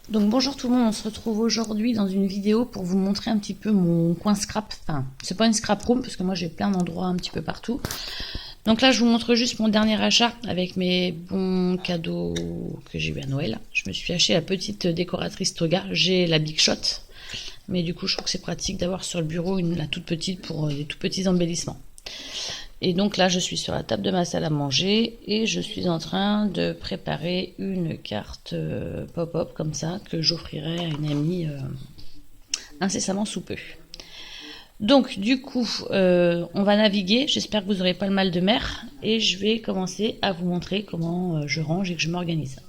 Donc bonjour tout le monde, on se retrouve aujourd'hui dans une vidéo pour vous montrer un petit peu mon coin scrap. Enfin, c'est pas une scrap room parce que moi j'ai plein d'endroits un petit peu partout. Donc là je vous montre juste mon dernier achat avec mes bons cadeaux que j'ai eu à Noël. Je me suis acheté la petite décoratrice Toga, j'ai la Big Shot. Mais du coup je trouve que c'est pratique d'avoir sur le bureau la toute petite pour des tout petits embellissements. Et donc là, je suis sur la table de ma salle à manger et je suis en train de préparer une carte pop-up comme ça que j'offrirai à une amie incessamment sous peu. Donc du coup, on va naviguer. J'espère que vous n'aurez pas le mal de mer et je vais commencer à vous montrer comment je range et que je m'organise.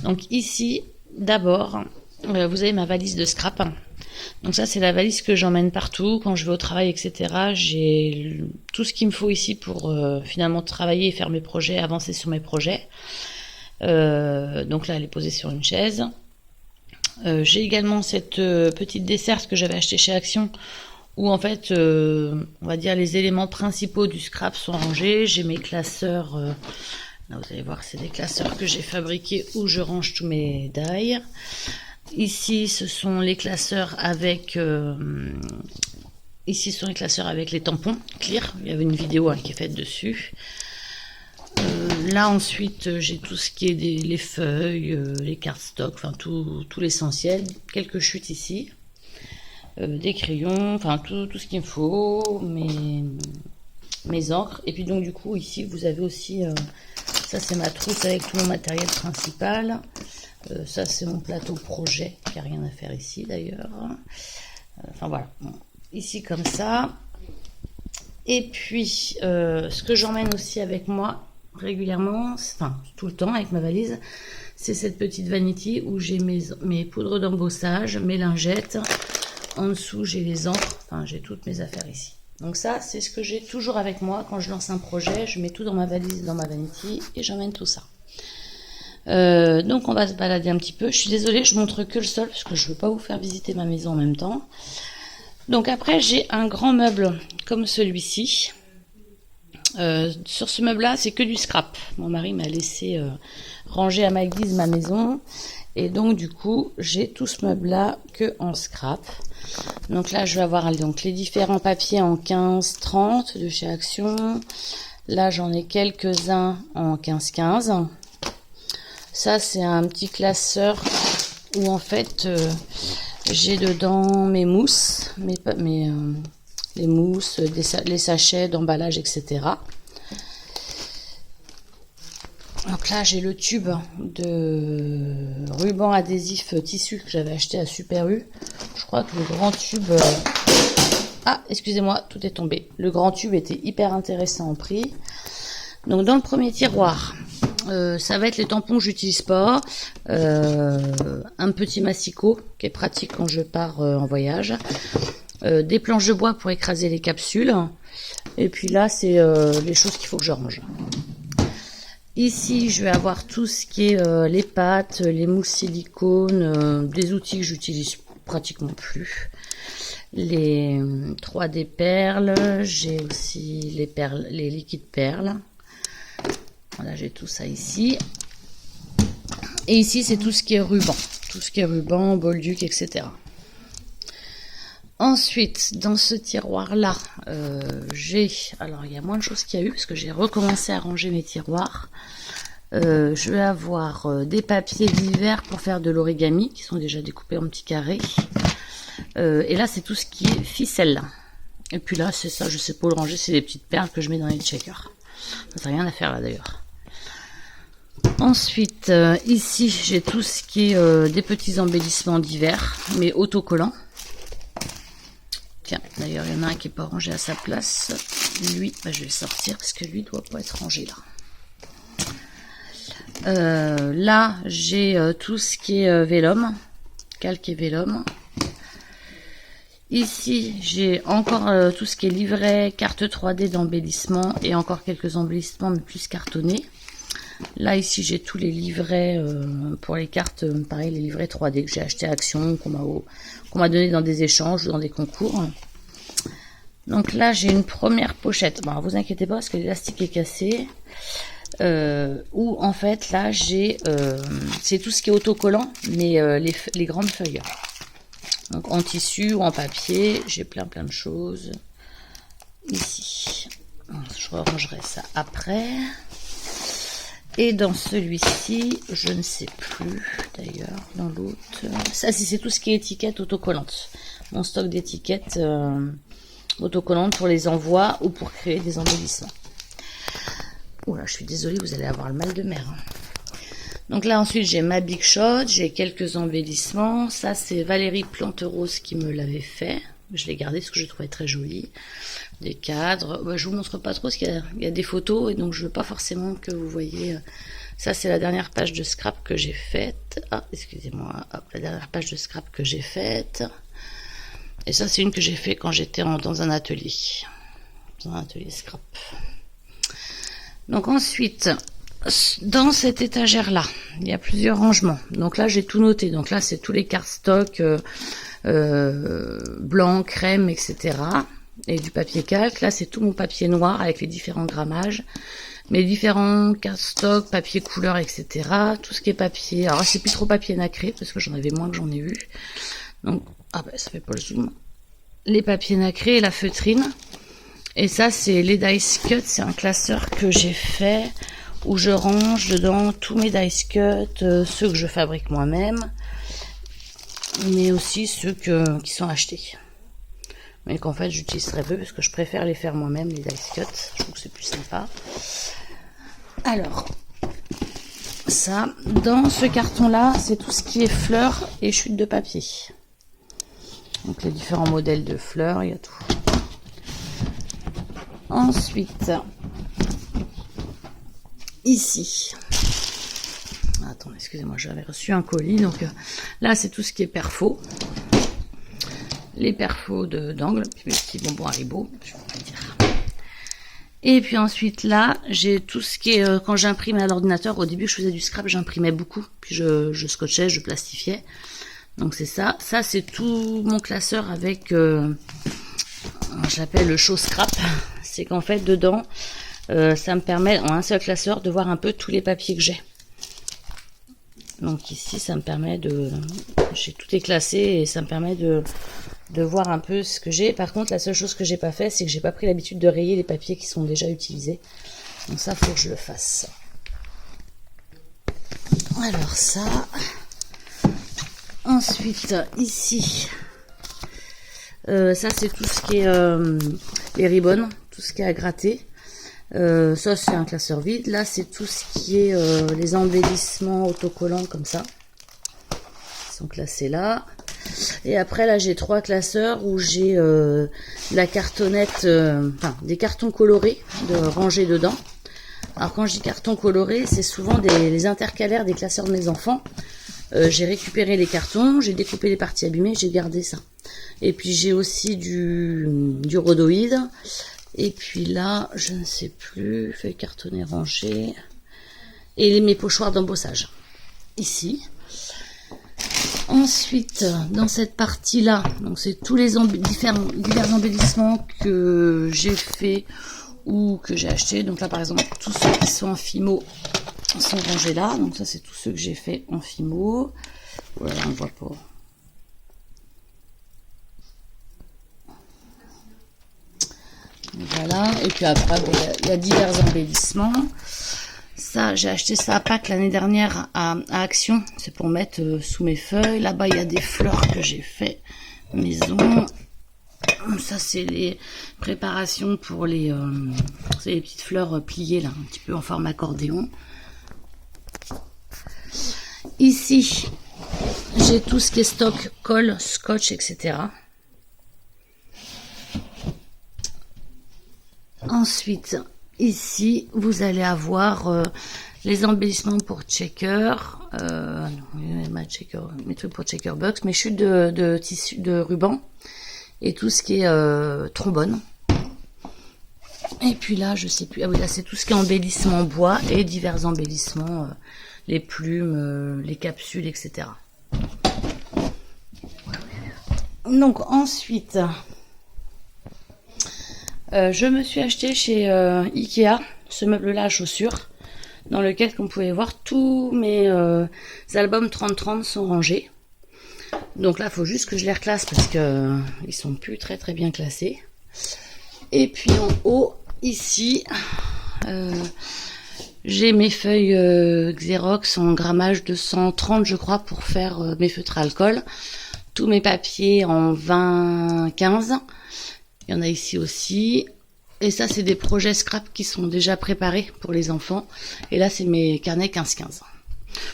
Donc ici, d'abord, vous avez ma valise de scrap. Donc ça, c'est la valise que j'emmène partout quand je vais au travail, etc. J'ai tout ce qu'il me faut ici pour finalement travailler et faire mes projets, avancer sur mes projets. Donc là, elle est posée sur une chaise. J'ai également cette petite desserte que j'avais achetée chez Action, où en fait, on va dire les éléments principaux du scrap sont rangés. J'ai mes classeurs. Là, vous allez voir, c'est des classeurs que j'ai fabriqués où je range tous mes die. Ici, ce sont les classeurs avec les tampons clear. Il y avait une vidéo qui est faite dessus. Là, ensuite, j'ai tout ce qui est les feuilles, les cartes stock, enfin tout l'essentiel. Quelques chutes ici, des crayons, enfin tout ce qu'il me faut, mes encres. Et puis donc du coup, ici, vous avez aussi, ça c'est ma trousse avec tout mon matériel principal. Ça c'est mon plateau projet qui a rien à faire ici d'ailleurs. Enfin voilà, bon. Ici comme ça. Et puis ce que j'emmène aussi avec moi régulièrement, enfin tout le temps avec ma valise, c'est cette petite vanity où j'ai mes poudres d'embossage, mes lingettes. En dessous j'ai les encres, enfin j'ai toutes mes affaires ici. Donc ça c'est ce que j'ai toujours avec moi quand je lance un projet. Je mets tout dans ma valise, dans ma vanity et j'emmène tout ça. Donc on va se balader un petit peu. Je suis désolée, je montre que le sol parce que je veux pas vous faire visiter ma maison en même temps. Donc après j'ai un grand meuble comme celui-ci. Sur ce meuble là c'est que du scrap. Mon mari m'a laissé ranger à ma guise ma maison. Et donc du coup j'ai tout ce meuble là que en scrap. Donc là je vais avoir donc les différents papiers en 15-30 de chez Action. Là j'en ai quelques-uns en 15-15. Ça, c'est un petit classeur où en fait j'ai dedans mes mousses, les mousses, les sachets d'emballage, etc. Donc là, j'ai le tube de ruban adhésif tissu que j'avais acheté à Super U. Je crois que le grand tube... Ah, excusez-moi, tout est tombé. Le grand tube était hyper intéressant en prix. Donc dans le premier tiroir... ça va être les tampons que j'utilise pas, un petit massicot qui est pratique quand je pars en voyage, des planches de bois pour écraser les capsules, et puis là c'est les choses qu'il faut que je range. Ici je vais avoir tout ce qui est les pâtes, les moules silicone, des outils que j'utilise pratiquement plus, les 3D perles, j'ai aussi les perles, les liquides perles. Voilà, j'ai tout ça ici. Et ici, c'est tout ce qui est ruban. Tout ce qui est ruban, bolduc, etc. Ensuite, dans ce tiroir-là, j'ai... Alors, il y a moins de choses qu'il y a eu, parce que j'ai recommencé à ranger mes tiroirs. Je vais avoir des papiers d'hiver pour faire de l'origami, qui sont déjà découpés en petits carrés. Et là, c'est tout ce qui est ficelle. Et puis là, c'est ça, je sais pas où le ranger, c'est des petites perles que je mets dans les checkers. Ça n'a rien à faire là, d'ailleurs. Ensuite, ici, j'ai tout ce qui est des petits embellissements d'hiver, mais autocollants. Tiens, d'ailleurs, il y en a un qui n'est pas rangé à sa place. Lui, je vais le sortir parce que lui ne doit pas être rangé là. Là, j'ai tout ce qui est vélum, calque et vélum. Ici, j'ai encore tout ce qui est livret, carte 3D d'embellissement et encore quelques embellissements, mais plus cartonnés. Là, ici, j'ai tous les livrets pour les cartes, pareil, les livrets 3D que j'ai acheté à Action, qu'on m'a donné dans des échanges ou dans des concours. Donc là, j'ai une première pochette. Bon, alors, vous inquiétez pas parce que l'élastique est cassé. où en fait là j'ai c'est tout ce qui est autocollant, mais les grandes feuilles. Donc en tissu ou en papier, j'ai plein de choses ici. Je rangerai ça après. Et dans celui-ci, je ne sais plus d'ailleurs, dans l'autre. Ça, c'est tout ce qui est étiquette autocollante. Mon stock d'étiquettes autocollantes pour les envois ou pour créer des embellissements. Oula, je suis désolée, vous allez avoir le mal de mer. Donc là, ensuite, j'ai ma Big Shot, j'ai quelques embellissements. Ça, c'est Valérie Planterose qui me l'avait fait. Je l'ai gardé parce que je le trouvais très joli. Des cadres. Bah, je vous montre pas trop parce qu'il y a des photos et donc je veux pas forcément que vous voyez. Ça, c'est la dernière page de scrap que j'ai faite. Ah, excusez-moi. Hop, la dernière page de scrap que j'ai faite. Et ça, c'est une que j'ai fait quand j'étais dans un atelier. Dans un atelier scrap. Donc ensuite, dans cette étagère-là, il y a plusieurs rangements. Donc là, j'ai tout noté. Donc là, c'est tous les cardstock blanc, crème, etc. Et du papier calque. Là, c'est tout mon papier noir avec les différents grammages. Mes différents cardstock, papier couleur, etc. Tout ce qui est papier. Alors, c'est plus trop papier nacré parce que j'en avais moins que j'en ai vu. Donc, ah ben, ça fait pas le zoom. Les papiers nacrés et la feutrine. Et ça, c'est les dice cut. C'est un classeur que j'ai fait où je range dedans tous mes dice cut, ceux que je fabrique moi-même, mais aussi ceux qui sont achetés. Mais qu'en fait, j'utilise très peu parce que je préfère les faire moi-même, les dice cut. Je trouve que c'est plus sympa. Alors, ça, dans ce carton-là, c'est tout ce qui est fleurs et chutes de papier. Donc, les différents modèles de fleurs, il y a tout. Ensuite, ici, attends, excusez-moi, j'avais reçu un colis, donc là c'est tout ce qui est perfo, les perfos d'angle, puis les petits bonbons Haribo, je vais dire. Et puis ensuite là, j'ai tout ce qui est, quand j'imprime à l'ordinateur, au début je faisais du scrap, j'imprimais beaucoup, puis je scotchais, je plastifiais, donc c'est ça. Ça c'est tout mon classeur avec, j'appelle le show scrap, c'est qu'en fait dedans, ça me permet en un seul classeur de voir un peu tous les papiers que j'ai. Donc ici, ça me permet de... J'ai tout est classé et ça me permet de voir un peu ce que j'ai. Par contre, la seule chose que j'ai pas fait, c'est que j'ai pas pris l'habitude de rayer les papiers qui sont déjà utilisés. Donc ça, faut que je le fasse. Alors ça... Ensuite, ici... ça, c'est tout ce qui est les ribbons, tout ce qui est à gratter. Ça c'est un classeur vide. Là c'est tout ce qui est les embellissements autocollants comme ça. Ils sont classés là. Et après là j'ai 3 classeurs où j'ai la cartonnette, enfin des cartons colorés de ranger dedans. Alors quand je dis cartons colorés, c'est souvent les intercalaires des classeurs de mes enfants. J'ai récupéré les cartons, j'ai découpé les parties abîmées, j'ai gardé ça. Et puis j'ai aussi du rhodoïde. Et puis là, je ne sais plus, feuilles cartonnées rangées. Et mes pochoirs d'embossage. Ici. Ensuite, dans cette partie-là, donc c'est tous les divers embellissements que j'ai fait ou que j'ai acheté. Donc là, par exemple, tous ceux qui sont en Fimo sont rangés là. Donc ça, c'est tous ceux que j'ai fait en Fimo. Voilà, on voit pas. Voilà, et puis après, bon, il y a divers embellissements. Ça, j'ai acheté ça à Pâques l'année dernière à Action. C'est pour mettre sous mes feuilles. Là-bas, il y a des fleurs que j'ai fait maison. Ça, c'est les préparations pour c'est les petites fleurs pliées, là, un petit peu en forme accordéon. Ici, j'ai tout ce qui est stock, colle, scotch, etc. Ensuite, ici, vous allez avoir les embellissements pour checker, mes trucs pour checker box, mes chutes de tissu, de ruban, et tout ce qui est trombone. Et puis là, je sais plus, ah oui, là c'est tout ce qui est embellissement bois et divers embellissements, les plumes, les capsules, etc. Donc ensuite... je me suis acheté chez Ikea ce meuble-là à chaussures. dans lequel, comme vous pouvez voir, tous mes albums 30-30 sont rangés. Donc là, il faut juste que je les reclasse parce que ils sont plus très très bien classés. Et puis en haut, ici, j'ai mes feuilles Xerox en grammage de 130, je crois, pour faire mes feutres à alcool. Tous mes papiers en 20-15. Il y en a ici aussi. Et ça, c'est des projets scrap qui sont déjà préparés pour les enfants. Et là, c'est mes carnets 15-15.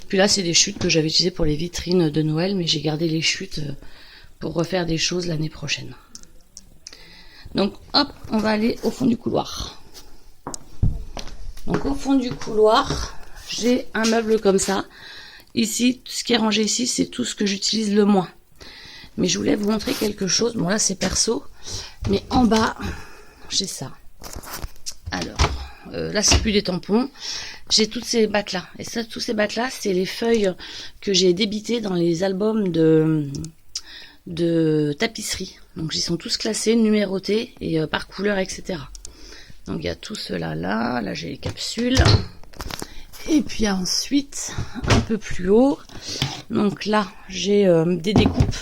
Puis là, c'est des chutes que j'avais utilisées pour les vitrines de Noël, mais j'ai gardé les chutes pour refaire des choses l'année prochaine. Donc, hop, on va aller au fond du couloir. Donc, au fond du couloir, j'ai un meuble comme ça. Ici, tout ce qui est rangé ici, c'est tout ce que j'utilise le moins. Mais je voulais vous montrer quelque chose. Bon, là, c'est perso. Mais en bas, j'ai ça. Alors, là, c'est plus des tampons. J'ai toutes ces bacs-là. Et ça, tous ces bacs-là, c'est les feuilles que j'ai débitées dans les albums de tapisserie. Donc, ils sont tous classés, numérotés et par couleur, etc. Donc, il y a tout cela là. Là, j'ai les capsules. Et puis ensuite, un peu plus haut. Donc là, j'ai des découpes.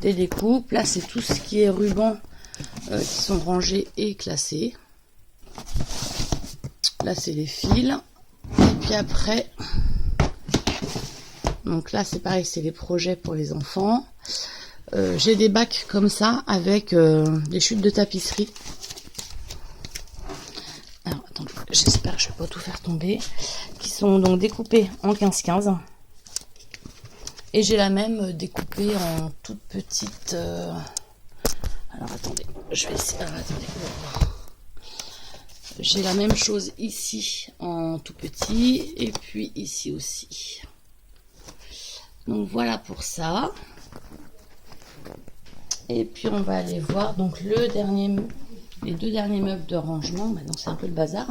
Des découpes. Là, c'est tout ce qui est ruban qui sont rangés et classés. Là, c'est les fils. Et puis après, donc là, c'est pareil, c'est les projets pour les enfants. J'ai des bacs comme ça avec des chutes de tapisserie. Alors, attendez, j'espère que je ne vais pas tout faire tomber. Qui sont donc découpés en 15-15. Et j'ai la même découpée en toute petite... Alors, attendez, je vais essayer... Alors, attendez. J'ai la même chose ici en tout petit. Et puis ici aussi. Donc, voilà pour ça. Et puis, on va aller voir donc les deux derniers meubles de rangement. Maintenant, c'est un peu le bazar.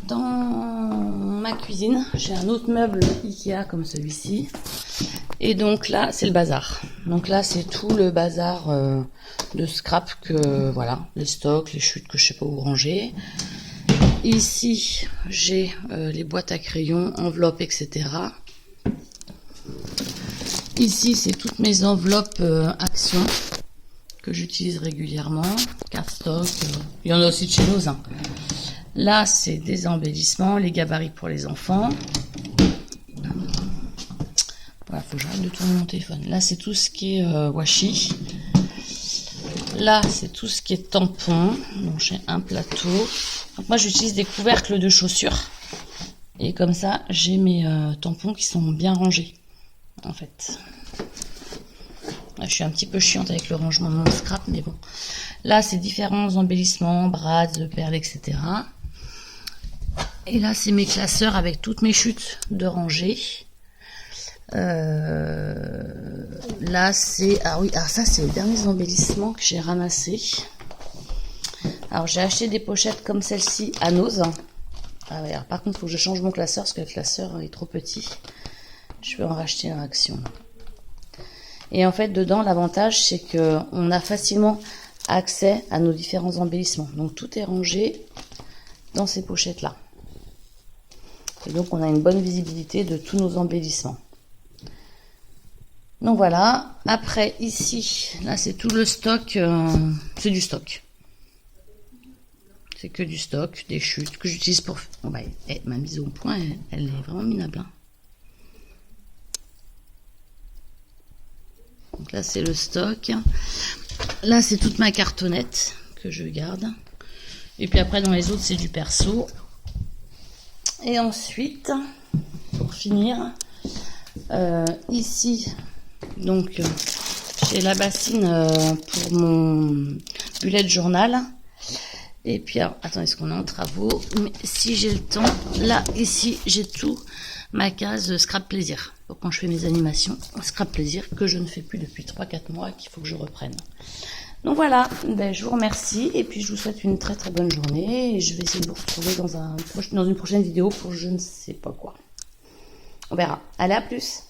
Dans ma cuisine, j'ai un autre meuble Ikea comme celui-ci. Et donc là, c'est le bazar. Donc là, c'est tout le bazar de scrap que, voilà, les stocks, les chutes que je sais pas où ranger. Ici, j'ai les boîtes à crayons, enveloppes, etc. Ici, c'est toutes mes enveloppes Action que j'utilise régulièrement. Cardstock, il y en a aussi de chez Lowe's. Hein. Là, c'est des embellissements, les gabarits pour les enfants. Voilà, faut que j'arrête de tourner mon téléphone. Là, c'est tout ce qui est washi. Là, c'est tout ce qui est tampon. Donc, j'ai un plateau. Donc, moi, j'utilise des couvercles de chaussures. Et comme ça, j'ai mes tampons qui sont bien rangés. En fait. Là, je suis un petit peu chiante avec le rangement de mon scrap, mais bon. Là, c'est différents embellissements, brades, perles, etc. Et là, c'est mes classeurs avec toutes mes chutes de rangée. Là, c'est... Ah oui, alors ça, c'est les derniers embellissements que j'ai ramassés. Alors, j'ai acheté des pochettes comme celle-ci à Nose. Ah ouais, alors, par contre, il faut que je change mon classeur parce que le classeur est trop petit. Je vais en racheter un Action. Et en fait, dedans, l'avantage, c'est qu'on a facilement accès à nos différents embellissements. Donc, tout est rangé dans ces pochettes-là. Et donc, on a une bonne visibilité de tous nos embellissements. Donc, voilà. Après, ici, là, c'est tout le stock. C'est du stock. C'est que du stock, des chutes que j'utilise pour... Bon, bah, ma mise au point, elle est vraiment minable. Hein. Donc là, c'est le stock. Là, c'est toute ma cartonnette que je garde. Et puis après, dans les autres, c'est du perso. Et ensuite, pour finir, ici, donc, j'ai la bassine pour mon bullet journal. Et puis, alors, attendez, est-ce qu'on est en travaux? Mais si j'ai le temps, là, ici, j'ai tout ma case scrap plaisir. Pour quand je fais mes animations, scrap plaisir, que je ne fais plus depuis 3-4 mois, qu'il faut que je reprenne. Donc voilà, ben, je vous remercie et puis je vous souhaite une très très bonne journée. Et je vais essayer de vous retrouver dans une prochaine vidéo pour je ne sais pas quoi. On verra. Allez, à plus!